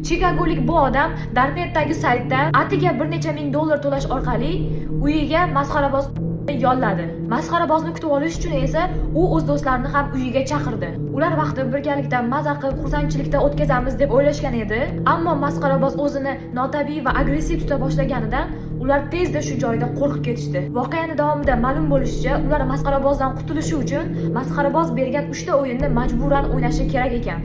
Chikagolik bu odam Darknetdagi saytdan atigi bir necha ming dollar to'lash orqali uyiga masxaraboz yolladi. Masxarabozni kutib olish uchun esa u o'z do'stlarini ham uyiga chaqirdi. Ular vaqtni birgalikda maza qilib, xursandchilikda o'tkazamiz deb o'ylashgan edi. Ammo masxaraboz o'zini notabiiy va agressiv tuta boshlaganidan ular tezda shu joyda qo'rqib ketishdi. Voqeaning davomida ma'lum bo'lishicha, ular masxarabozdan qutulishi uchun masxaraboz bergan 3 ta o'yinni majburan o'ynashi kerak ekan.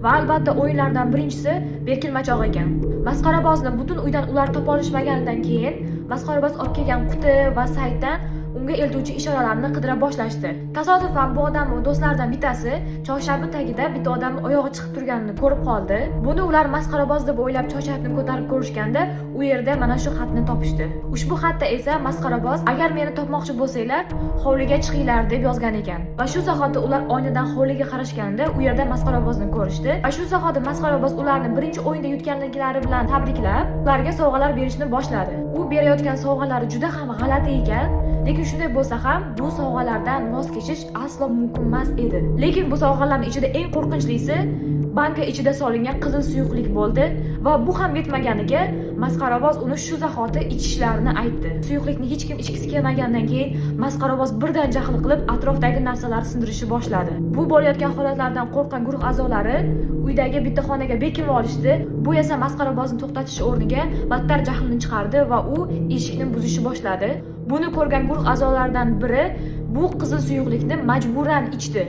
Va albatta o'yinlardan birinchisi berkinmachoq ekan. Masxarabozni butun uydan ular topa olishmaganidan keyin masxaraboz olib kelgan quti va saytdan unga eltuvchi ishoralarni qidira boshlashdi. Tasodifan bu odam do'stlaridan bittasi choyshabi tagida bitta odam oyog'i chiqib turganini ko'rib qoldi. Buni ular masxaraboz deb o'ylab choyshabni ko'tarib ko'rishganda, u yerda mana shu xatni topishdi. Ushbu xatda esa masxaraboz agar meni topmoqchi bo'lsanglar, hovliga chiqinglar deb yozgan ekan. Va shu zahoti ular oynadan hovliga qarashganda, u yerda masxarabozni ko'rishdi. Va shu zahoti masxaraboz ularni birinchi o'yinda yutganliklari bilan tabriklab, ularga sovg'alar berishni boshladi. U berayotgan sovg'alari juda ham g'alati ekan. Lekin shunday bo'lsa ham, bu sovg'alardan voz kechish aslo mumkin emas edi. Lekin bu sovg'alarning ichida eng qo'rqinchlisi banka ichida solingan qizil suyuqlik bo'ldi va bu ham yetmaganiga masxaraboz uni shu zahoti ichishlarini aytdi. Suyuqlikni hech kim ichkisi kelmagandan keyin masxaraboz birdan jahl qilib atrofdagi narsalarni sindirishni boshladi. Bu bo'layotgan holatlardan qo'rqqan guruh a'zolari uydagi bitta xonaga bekinib olishdi. Bu esa masxarabozni to'xtatish o'rniga battar jahlni chiqardi va u eshikni buzishni boshladi. Buni ko'rgan guruh a'zolaridan biri bu qizil suyuqlikni majburan ichdi.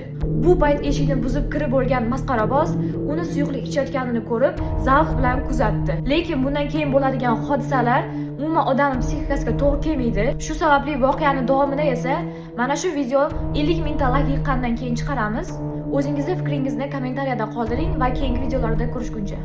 Bu payt eshikni buzib kirib bo'lgan masxaraboz uni suyuqlik ichayotganini ko'rib, zavq bilan kuzatdi. Lekin bundan keyin bo'ladigan hodisalar umuman odamning psixikasiga to'g'ri kelmaydi. Shu sababli voqeaning davomini esa mana shu video 50 mingta like yiqqandan keyin chiqaramiz. O'zingizning fikringizni kommentariyada qoldiring va keyingi videolarda ko'rishguncha